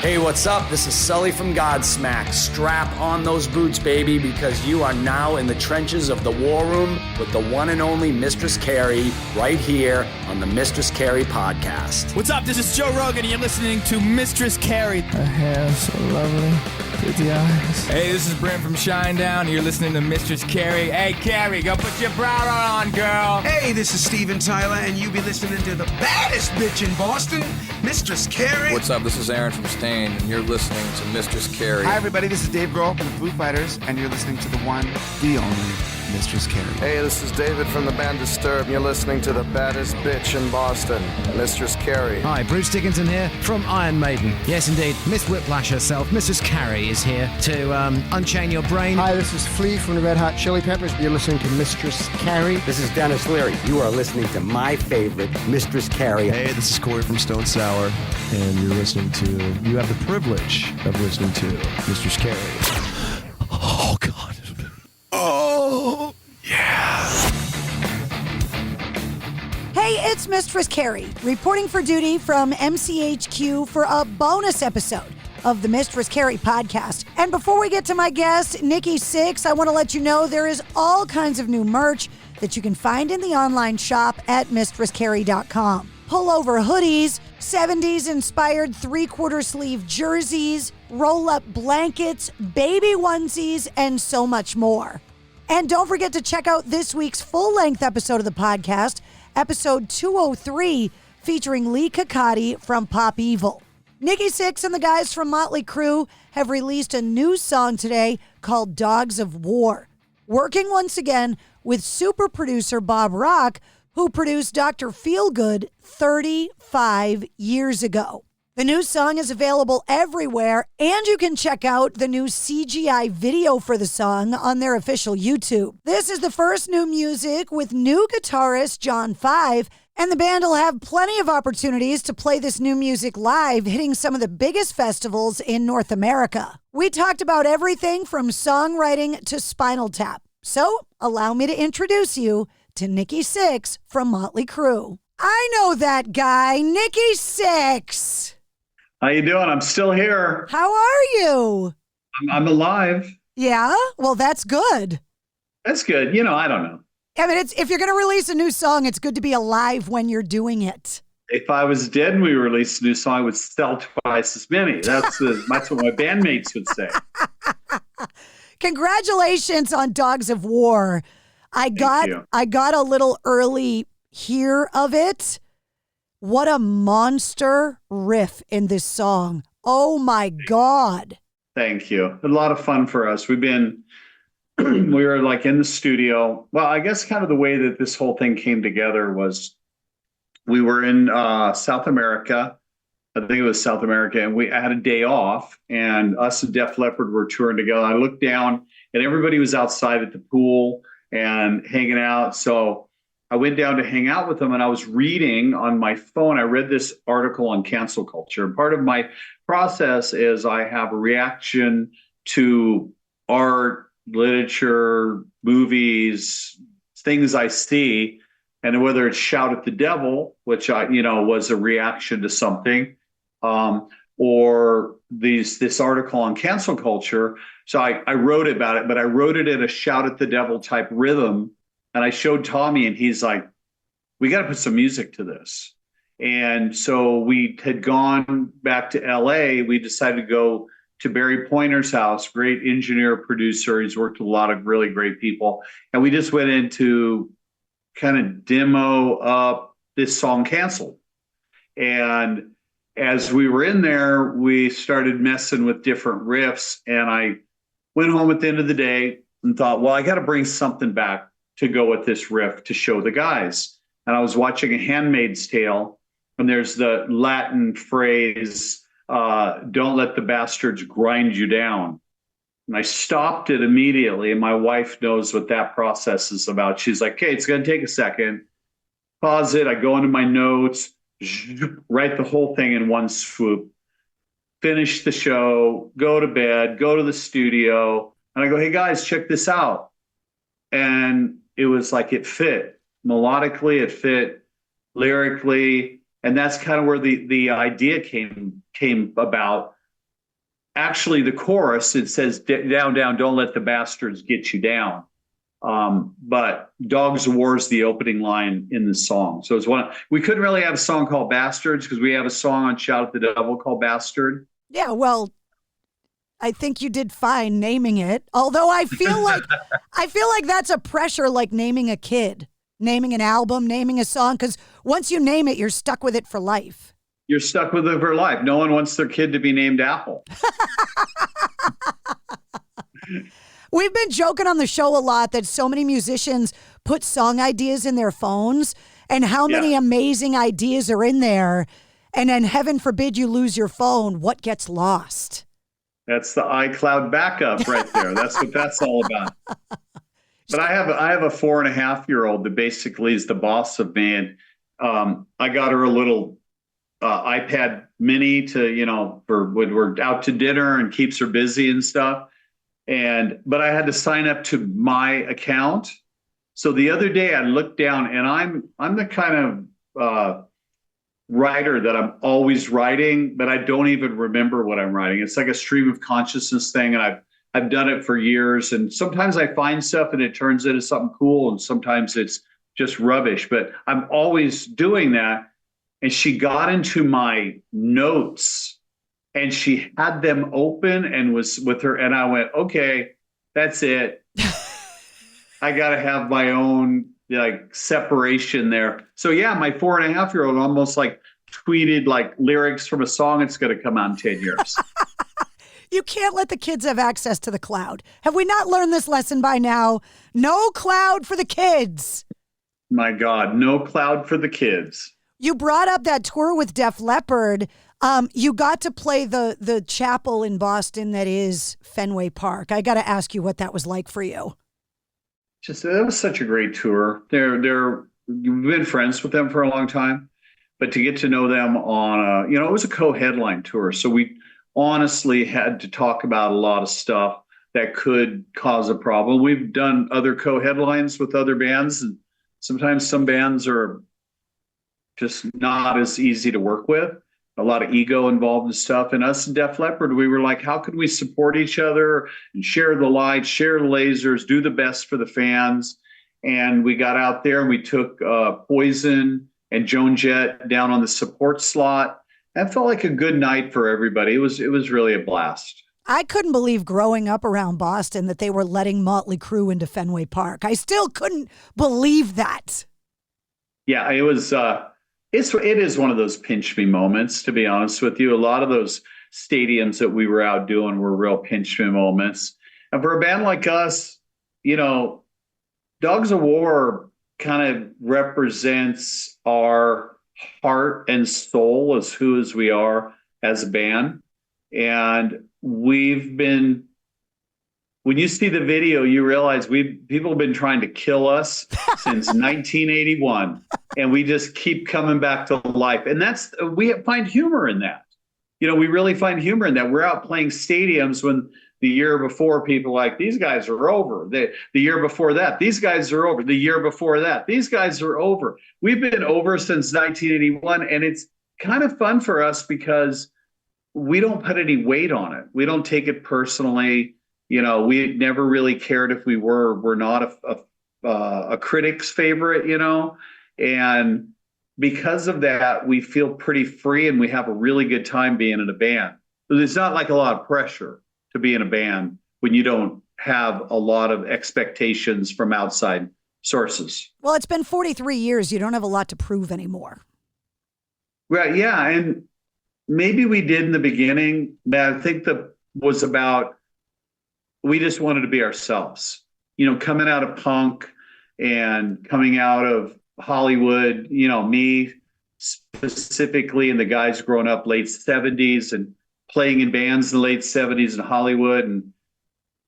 Hey, what's up? This is Sully from Godsmack. Strap on those boots, baby, because you are now in the trenches of the war room with the one and only Mistress Carrie right here on the Mistress Carrie podcast. What's up? This is Joe Rogan, and you're listening to Mistress Carrie. Her hair so lovely. Pretty eyes. Hey, this is Brent from Shinedown, and you're listening to Mistress Carrie. Hey, Carrie, go put your bra on, girl. Hey, this is Steven Tyler, and you be listening to the baddest bitch in Boston, Mistress Carrie. What's up? This is Aaron from Stain, and you're listening to Mistress Carrie. Hi, everybody. This is Dave Grohl from the Foo Fighters, and you're listening to the one, the only Mistress Carrie. Hey, this is David from the band Disturbed, and you're listening to the baddest bitch in Boston, Mistress Carrie. Hi, Bruce Dickinson here from Iron Maiden. Yes, indeed, Miss Whiplash herself, Mistress Carrie, is here to unchain your brain. Hi, this is Flea from the Red Hot Chili Peppers. You're listening to Mistress Carrie. This is Dennis Leary. You are listening to my favorite, Mistress Carrie. Hey, this is Corey from Stone Sour, and you have the privilege of listening to Mistress Carrie. Oh, God. Oh, yeah. Hey, it's Mistress Carrie, reporting for duty from MCHQ for a bonus episode of the Mistress Carrie podcast. And before we get to my guest, Nikki Sixx, I want to let you know there is all kinds of new merch that you can find in the online shop at mistresscarrie.com. Pullover hoodies, 70s inspired 3/4 sleeve jerseys, roll-up blankets, baby onesies, and so much more. And don't forget to check out this week's full-length episode of the podcast, episode 203, featuring Lee Kakati from Pop Evil. Nikki Sixx and the guys from Motley Crue have released a new song today called Dogs of War, working once again with super producer Bob Rock, who produced Dr. Feelgood 35 years ago. The new song is available everywhere, and you can check out the new CGI video for the song on their official YouTube. This is the first new music with new guitarist John Five, and the band will have plenty of opportunities to play this new music live, hitting some of the biggest festivals in North America. We talked about everything from songwriting to Spinal Tap. So allow me to introduce you to Nikki Sixx from Motley Crue. I know that guy, Nikki Sixx. How you doing? I'm still here. How are you? I'm alive. Yeah? Well, that's good. That's good. I don't know. I mean, if you're going to release a new song, it's good to be alive when you're doing it. If I was dead and we released a new song, I would sell twice as many. That's what my bandmates would say. Congratulations on Dogs of War. I got a little early hear of it. What a monster riff in this song. Oh my God. Thank you. A lot of fun for us. We were like in the studio. Well, I guess kind of the way that this whole thing came together was we were in South America. I think it was South America, and we had a day off, and us and Def Leppard were touring together. I looked down and everybody was outside at the pool and hanging out. So I went down to hang out with them, and I was reading on my phone. I read this article on cancel culture. And part of my process is I have a reaction to art, literature, movies, things I see, and whether it's Shout at the Devil, which was a reaction to something, or this article on cancel culture. So I wrote about it, but I wrote it in a Shout at the Devil type rhythm. And I showed Tommy, and he's like, we got to put some music to this. And so we had gone back to LA. We decided to go to Barry Pointer's house, great engineer, producer. He's worked with a lot of really great people. And we just went in to kind of demo up this song, Canceled. And as we were in there, we started messing with different riffs. And I went home at the end of the day and thought, well, I got to bring something back to go with this riff to show the guys. And I was watching A Handmaid's Tale, and there's the Latin phrase, don't let the bastards grind you down. And I stopped it immediately, and my wife knows what that process is about. She's like, okay, it's going to take a second. Pause it. I go into my notes, write the whole thing in one swoop, finish the show, go to bed, go to the studio, and I go, hey, guys, check this out. And it was like it fit melodically, it fit lyrically, and that's kind of where the idea came about. actually the chorus, it says, down, down, don't let the bastards get you down. But Dogs of War is the opening line in the song. So it's we couldn't really have a song called Bastards because we have a song on Shout at the Devil called Bastard. Yeah, well, I think you did fine naming it. Although I feel like that's a pressure, like naming a kid, naming an album, naming a song, because once you name it, you're stuck with it for life. You're stuck with it for life. No one wants their kid to be named Apple. We've been joking on the show a lot that so many musicians put song ideas in their phones, and how many amazing ideas are in there. And then heaven forbid you lose your phone. What gets lost? That's the iCloud backup right there. That's what that's all about. But I have a 4.5-year-old that basically is the boss of me. And I got her a little iPad mini to, for when we're out to dinner, and keeps her busy and stuff. But I had to sign up to my account. So the other day I looked down, and I'm the kind of writer that I'm always writing, but I don't even remember what I'm writing. It's like a stream of consciousness thing, and I've done it for years. And sometimes I find stuff and it turns into something cool, and sometimes it's just rubbish. But I'm always doing that. And she got into my notes, and she had them open and was with her. And I went, okay, that's it. I got to have my own separation there. So yeah, my 4.5-year-old almost tweeted lyrics from a song that's going to come out in 10 years. You can't let the kids have access to the cloud. Have we not learned this lesson by now? No cloud for the kids. My God, no cloud for the kids. You brought up that tour with Def Leppard. You got to play the chapel in Boston that is Fenway Park. I got to ask you what that was like for you. That was such a great tour. We've been friends with them for a long time, but to get to know them on it was a co-headline tour. So we honestly had to talk about a lot of stuff that could cause a problem. We've done other co-headlines with other bands, and sometimes some bands are just not as easy to work with. A lot of ego involved and stuff. And us and Def Leppard, we were like, how can we support each other and share the lights, share the lasers, do the best for the fans? And we got out there and we took Poison and Joan Jett down on the support slot. That felt like a good night for everybody. It was really a blast. I couldn't believe growing up around Boston that they were letting Motley Crue into Fenway Park. I still couldn't believe that. Yeah, it was. It is one of those pinch me moments, to be honest with you. A lot of those stadiums that we were out doing were real pinch me moments. And for a band like us, Dogs of War kind of represents our heart and soul as we are as a band. And when you see the video, you realize people have been trying to kill us since 1981, and we just keep coming back to life. And we find humor in that. We really find humor in that. We're out playing stadiums when the year before people were like, these guys are over. The year before that, these guys are over. The year before that, these guys are over. We've been over since 1981, and it's kind of fun for us because we don't put any weight on it. We don't take it personally. We never really cared if we're not a critic's favorite, and because of that, we feel pretty free and we have a really good time being in a band. There's not a lot of pressure to be in a band when you don't have a lot of expectations from outside sources. Well, it's been 43 years. You don't have a lot to prove anymore. Right. Yeah. And maybe we did in the beginning, but I think that was about, we just wanted to be ourselves, coming out of punk and coming out of Hollywood, me specifically, and the guys growing up late 70s and playing in bands in the late 70s in Hollywood, and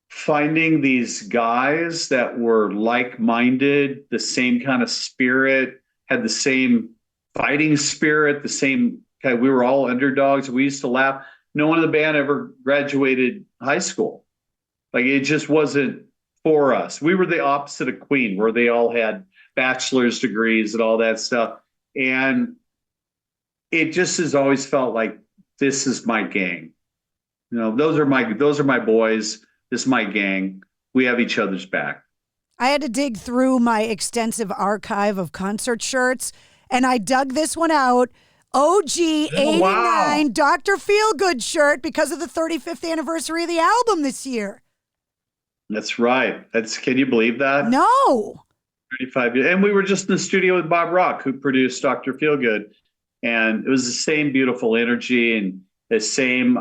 finding these guys that were like-minded, the same kind of spirit, had the same fighting spirit, the same kind. We were all underdogs. We used to laugh. No one in the band ever graduated high school. It just wasn't for us. We were the opposite of Queen, where they all had bachelor's degrees and all that stuff. And it just has always felt like, this is my gang. those are my boys. This is my gang. We have each other's back. I had to dig through my extensive archive of concert shirts, and I dug this one out. OG 89 wow. Dr. Feelgood shirt because of the 35th anniversary of the album this year. That's right. Can you believe that? No. 35 years. And we were just in the studio with Bob Rock, who produced Dr. Feelgood. And it was the same beautiful energy and the same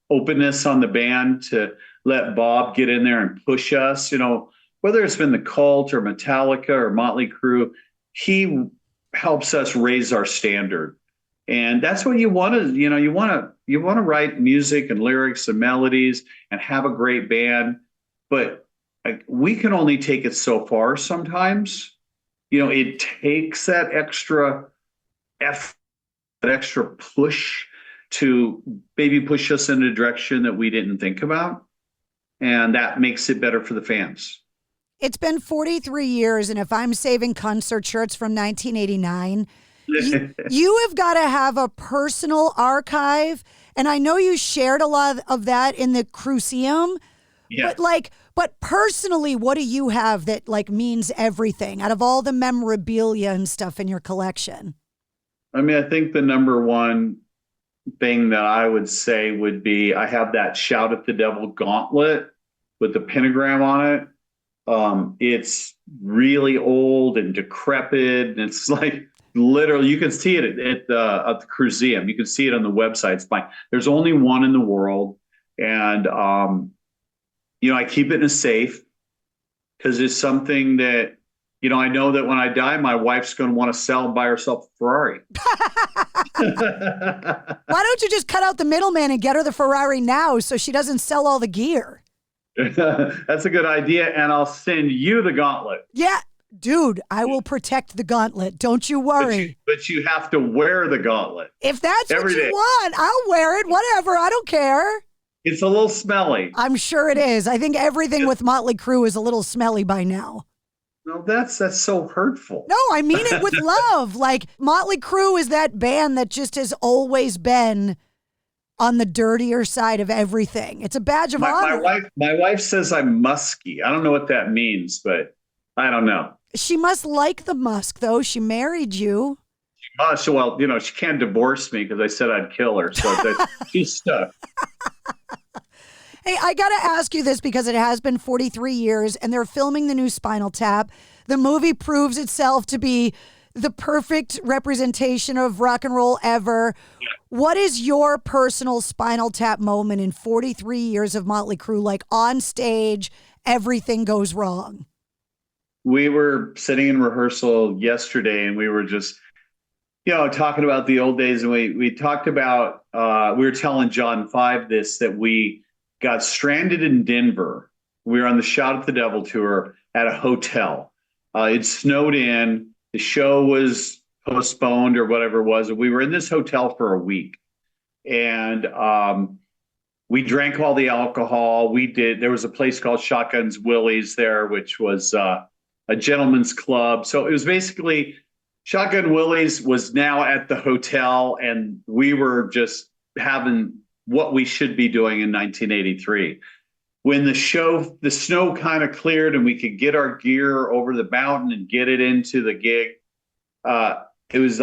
openness on the band to let Bob get in there and push us. Whether it's been the Cult or Metallica or Motley Crue, he helps us raise our standard. And that's what you want to, you want to write music and lyrics and melodies and have a great band. But we can only take it so far sometimes. It takes that extra effort, that extra push to maybe push us in a direction that we didn't think about. And that makes it better for the fans. It's been 43 years, and if I'm saving concert shirts from 1989, you have got to have a personal archive. And I know you shared a lot of that in the Crueseum. Yeah. But personally, what do you have that means everything out of all the memorabilia and stuff in your collection? I mean, I think the number one thing that I would say would be I have that Shout at the Devil gauntlet with the pentagram on it. It's really old and decrepit, and it's literally, you can see it at the Crueseum. You can see it on the website. It's fine. There's only one in the world, and I keep it in a safe because it's something that I know that when I die, my wife's going to want to sell and buy herself a Ferrari. Why don't you just cut out the middleman and get her the Ferrari now so she doesn't sell all the gear? That's a good idea, and I'll send you the gauntlet. Yeah, dude, I will protect the gauntlet. Don't you worry. But you have to wear the gauntlet. If that's every what you day. want, I'll wear it. Whatever. I don't care. It's a little smelly. I'm sure it is. I think everything with Motley Crue is a little smelly by now. No, that's so hurtful. No, I mean it with love. Motley Crue is that band that just has always been on the dirtier side of everything. It's a badge of honor. My wife says I'm musky. I don't know what that means, but I don't know. She must like the musk, though. She married you. She must. Well, she can't divorce me because I said I'd kill her. So she's stuck. Hey, I got to ask you this because it has been 43 years and they're filming the new Spinal Tap. The movie proves itself to be the perfect representation of rock and roll ever. Yeah. What is your personal Spinal Tap moment in 43 years of Motley Crue? On stage, everything goes wrong. We were sitting in rehearsal yesterday and we were just, talking about the old days. And we talked about, we were telling John 5 that we got stranded in Denver. We were on the Shout at the Devil tour at a hotel. It snowed in. The show was postponed or whatever it was. We were in this hotel for a week. And we drank all the alcohol. There was a place called Shotguns Willie's there, which was a gentleman's club. So it was basically Shotgun Willie's was now at the hotel, and we were just having what we should be doing in 1983. When the snow kind of cleared and we could get our gear over the mountain and get it into the gig, it was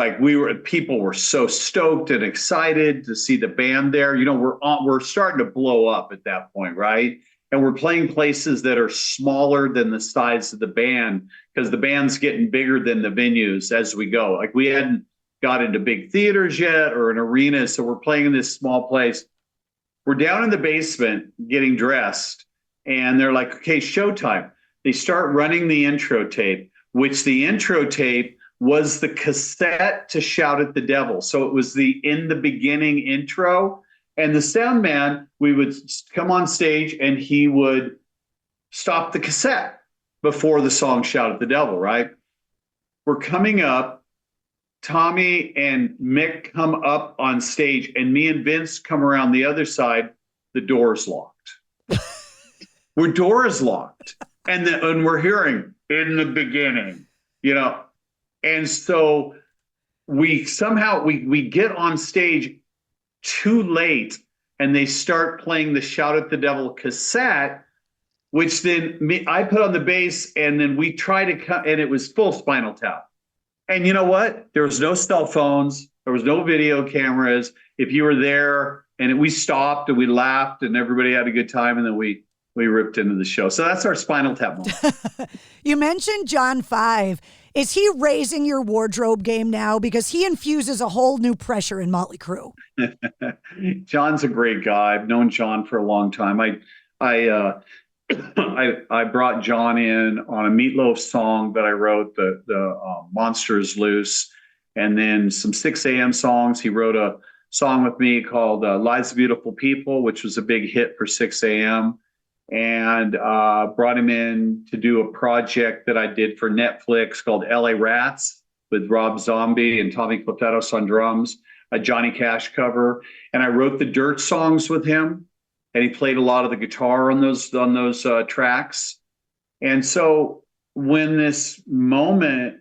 people were so stoked and excited to see the band there. We're starting to blow up at that point, right? And we're playing places that are smaller than the size of the band because the band's getting bigger than the venues as we go. We hadn't got into big theaters yet or an arena, so we're playing in this small place. We're down in the basement getting dressed, and they're like, okay, showtime. They start running the intro tape, which the intro tape was the cassette to Shout at the Devil. So it was the In the Beginning intro. And the sound man, we would come on stage and he would stop the cassette before the song Shout at the Devil, right? We're coming up. Tommy and Mick come up on stage, and me and Vince come around the other side. The door's locked. Door is locked. And we're hearing In the Beginning, And so we somehow, we get on stage too late and they start playing the Shout at the Devil cassette, which then I put on the bass, and then we try to cut, and it was full Spinal Tap. And you know what? There was no cell phones. There was no video cameras. If you were there, and we stopped and we laughed and everybody had a good time, and then we ripped into the show. So that's our Spinal Tap moment. You mentioned John 5. Is he raising your wardrobe game now? Because he infuses a whole new pressure in Motley Crue. John's a great guy. I've known John for a long time. I brought John in on a Meatloaf song that I wrote, the Monster is Loose, and then some 6 a.m. songs. He wrote a song with me called Lives of Beautiful People, which was a big hit for 6 a.m. And brought him in to do a project that I did for Netflix called LA Rats with Rob Zombie and Tommy Clufetos on drums, a Johnny Cash cover. And I wrote the Dirt songs with him, and he played a lot of the guitar on those tracks. And so when this moment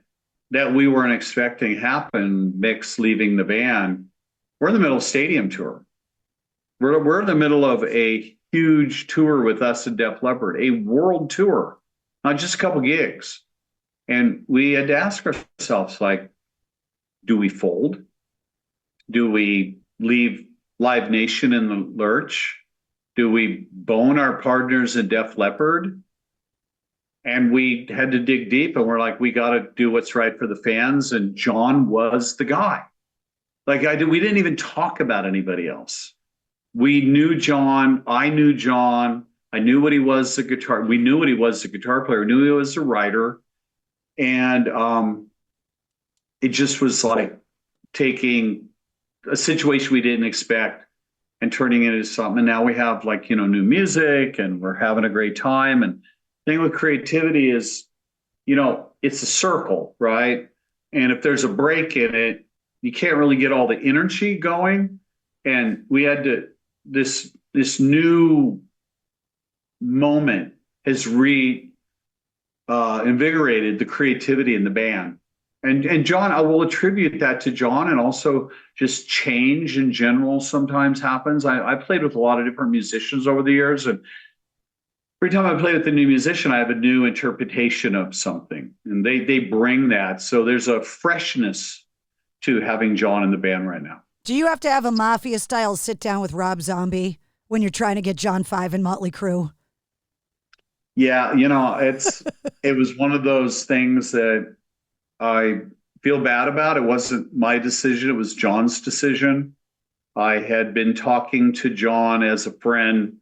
that we weren't expecting happened, Mick's leaving the band, we're in the middle of a stadium tour. We're in the middle of a huge tour with us and Def Leppard, a world tour, not just a couple gigs. And we had to ask ourselves, like, do we fold? Do we leave Live Nation in the lurch? Do we bone our partners in Def Leppard? And we had to dig deep, and we're like, we got to do what's right for the fans. And John was the guy. Like, we didn't even talk about anybody else. We knew John. I knew John. I knew what he was as a guitar. We knew what he was as a guitar player. We knew he was a writer. And it just was like taking a situation we didn't expect and turning it into something. And now we have, like, new music, and we're having a great time. And the thing with creativity is, it's a circle, right? And if there's a break in it, you can't really get all the energy going. And we had to, this new moment has invigorated the creativity in the band. And John, I will attribute that to John, and also just change in general sometimes happens. I played with a lot of different musicians over the years, and every time I play with a new musician, I have a new interpretation of something, and they bring that. So there's a freshness to having John in the band right now. Do you have to have a mafia-style sit-down with Rob Zombie when you're trying to get John 5 and Motley Crue? Yeah, it was one of those things that I feel bad about. It wasn't my decision. It was John's decision. I had been talking to John as a friend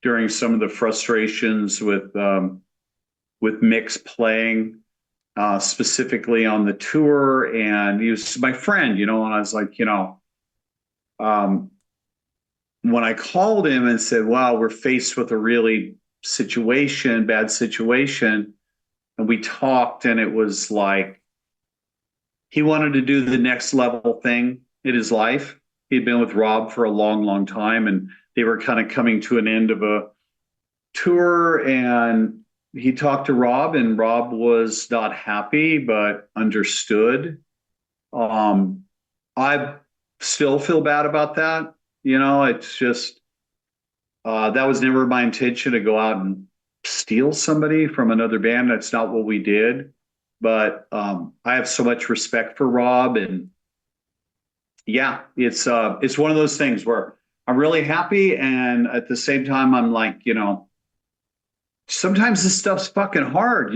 during some of the frustrations with Mick's playing, specifically on the tour. And he was my friend, and I was like, when I called him and said, wow, we're faced with a really bad situation. And we talked, and it was like, he wanted to do the next level thing in his life. He'd been with Rob for a long, long time, and they were kind of coming to an end of a tour. And he talked to Rob, and Rob was not happy, but understood. I still feel bad about that. It's just, that was never my intention to go out and steal somebody from another band. That's not what we did. But I have so much respect for Rob, and yeah, it's one of those things where I'm really happy, and at the same time, I'm like, sometimes this stuff's fucking hard,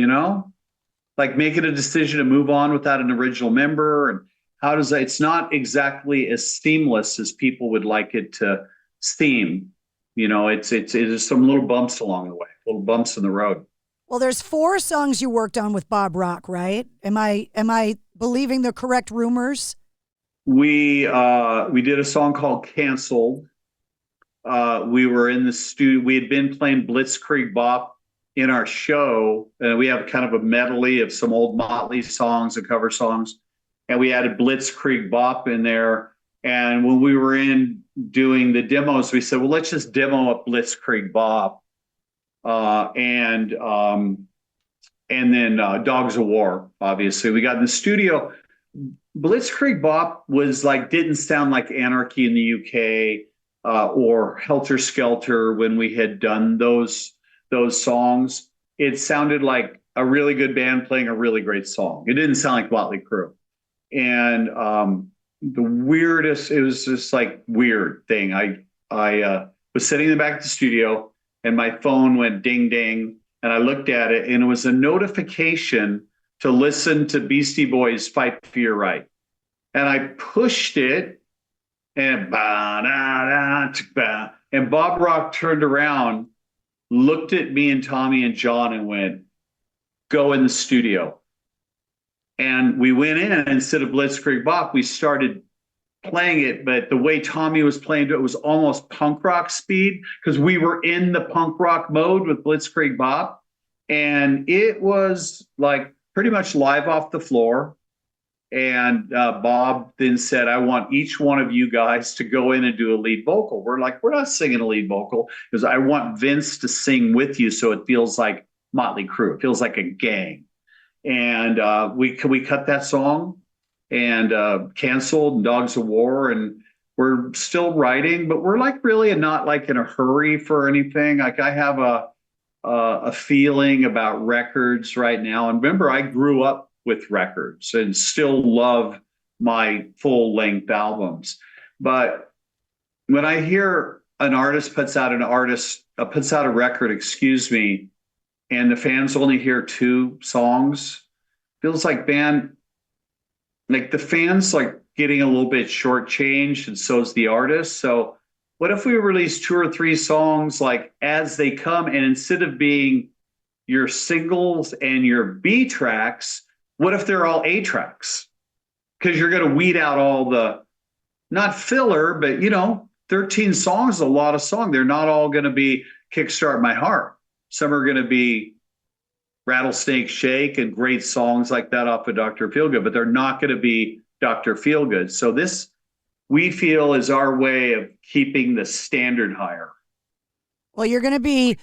like making a decision to move on without an original member, and how does that? It's not exactly as seamless as people would like it to seem. It's some little bumps along the way, little bumps in the road. Well, there's 4 songs you worked on with Bob Rock, right? Am I believing the correct rumors? We did a song called Canceled. We were in the studio. We had been playing Blitzkrieg Bop in our show, and we have kind of a medley of some old Motley songs and cover songs. And we added Blitzkrieg Bop in there. And when we were in doing the demos, we said, well, let's just demo up Blitzkrieg Bop. And then Dogs of War, obviously. We got in the studio. Blitzkrieg Bop was like, didn't sound like Anarchy in the UK. or Helter Skelter, when we had done those songs, it sounded like a really good band playing a really great song. It didn't sound like Motley Crue. And the weirdest, it was just like weird thing. I was sitting in the back of the studio and my phone went ding, ding. And I looked at it and it was a notification to listen to Beastie Boys' Fight for Your Right. And I pushed it and Bob Rock turned around, looked at me and Tommy and John and went, "Go in the studio." And we went in, and instead of Blitzkrieg Bop, we started playing it. But the way Tommy was playing it was almost punk rock speed, because we were in the punk rock mode with Blitzkrieg Bop. And it was like pretty much live off the floor. And Bob then said, "I want each one of you guys to go in and do a lead vocal." We're like, "We're not singing a lead vocal," because I want Vince to sing with you so it feels like Motley Crue. It feels like a gang. And we cut that song and canceled Dogs of War. And we're still writing, but we're like really not like in a hurry for anything. Like I have a feeling about records right now. And remember, I grew up with records and still love my full length albums. But when I hear an artist puts out a record, and the fans only hear 2 songs, feels like the fans like getting a little bit shortchanged, and so is the artist. So what if we release 2 or 3 songs like as they come, and instead of being your singles and your B tracks, what if they're all A tracks? Because you're going to weed out all the, not filler, but 13 songs is a lot of song. They're not all going to be Kickstart My Heart. Some are going to be Rattlesnake Shake and great songs like that off of Dr. Feelgood, but they're not going to be Dr. Feelgood. So this, we feel, is our way of keeping the standard higher. Well, you're going to be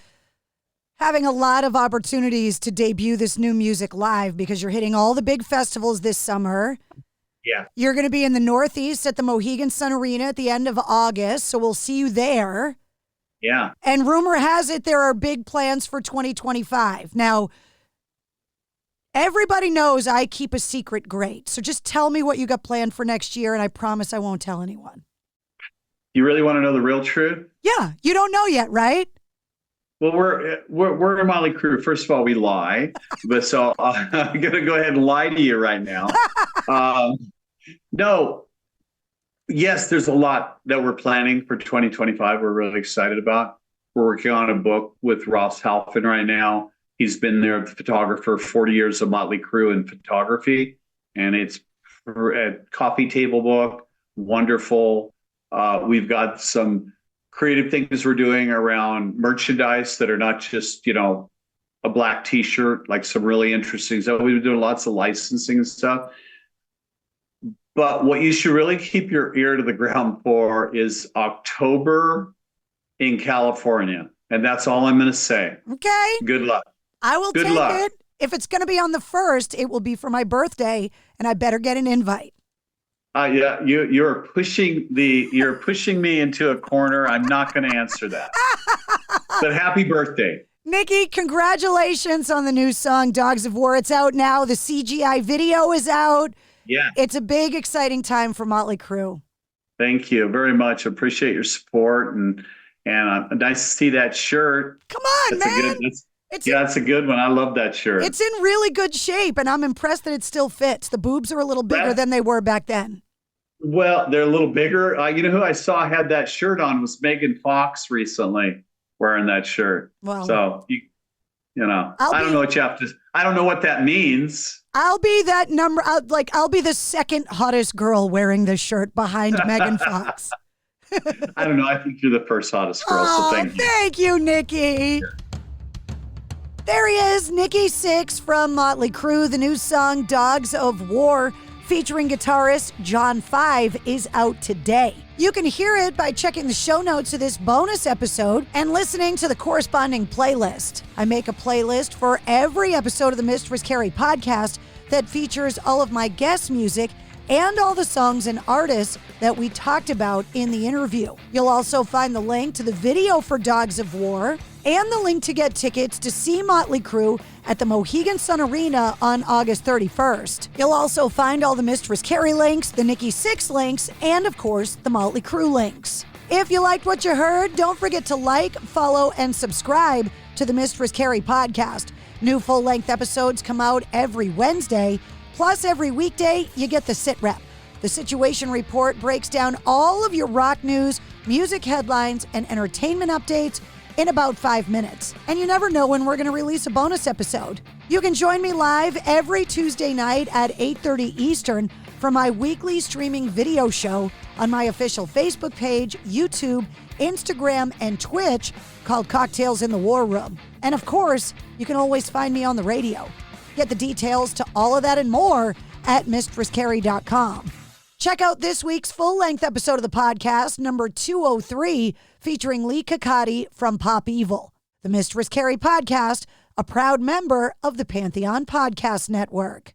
having a lot of opportunities to debut this new music live because you're hitting all the big festivals this summer. Yeah. You're going to be in the Northeast at the Mohegan Sun Arena at the end of August, so we'll see you there. Yeah. And rumor has it there are big plans for 2025. Now, everybody knows I keep a secret great, so just tell me what you got planned for next year, and I promise I won't tell anyone. You really want to know the real truth? Yeah. You don't know yet, right? Well, we're a Motley Crue. First of all, we lie, but so I'm gonna go ahead and lie to you right now. No, yes, there's a lot that we're planning for 2025. We're really excited about. We're working on a book with Ross Halfin right now. He's been there, the photographer, 40 years of Motley Crue in photography, and it's a coffee table book. Wonderful. We've got some creative things we're doing around merchandise that are not just, a black t-shirt, like some really interesting stuff. We've been doing lots of licensing and stuff. But what you should really keep your ear to the ground for is October in California. And that's all I'm going to say. Okay. Good luck. I will take it. If it's going to be on the 1st, it will be for my birthday, and I better get an invite. Yeah, you're pushing me into a corner. I'm not going to answer that. But happy birthday. Nikki, congratulations on the new song, Dogs of War. It's out now. The CGI video is out. Yeah. It's a big, exciting time for Motley Crue. Thank you very much. Appreciate your support. And nice to see that shirt. Come on, man. That's a good one. I love that shirt. It's in really good shape, and I'm impressed that it still fits. The boobs are a little bigger than they were back then. Well, they're a little bigger. You know who I saw had that shirt on was Megan Fox recently wearing that shirt. Well, so I don't know what you have to. I don't know what that means. I'll be that number. I'll be the second hottest girl wearing this shirt behind Megan Fox. I don't know. I think you're the first hottest girl. So thank you, Nikki. There he is, Nikki Sixx from Motley Crue. The new song "Dogs of War" featuring guitarist John 5 is out today. You can hear it by checking the show notes of this bonus episode and listening to the corresponding playlist. I make a playlist for every episode of the Mistress Carrie podcast that features all of my guest music and all the songs and artists that we talked about in the interview. You'll also find the link to the video for Dogs of War and the link to get tickets to see Motley Crue at the Mohegan Sun Arena on August 31st. You'll also find all the Mistress Carrie links, the Nikki Sixx links, and of course, the Motley Crue links. If you liked what you heard, don't forget to like, follow, and subscribe to the Mistress Carrie podcast. New full-length episodes come out every Wednesday, plus every weekday you get the Sit Rep. The Situation Report breaks down all of your rock news, music headlines, and entertainment updates in about 5 minutes. And you never know when we're going to release a bonus episode. You can join me live every Tuesday night at 8:30 Eastern for my weekly streaming video show on my official Facebook page, YouTube, Instagram, and Twitch called Cocktails in the War Room. And of course, you can always find me on the radio. Get the details to all of that and more at MistressCarrie.com. Check out this week's full-length episode of the podcast, number 203, featuring Lee Cacotti from Pop Evil. The Mistress Carrie podcast, a proud member of the Pantheon Podcast Network.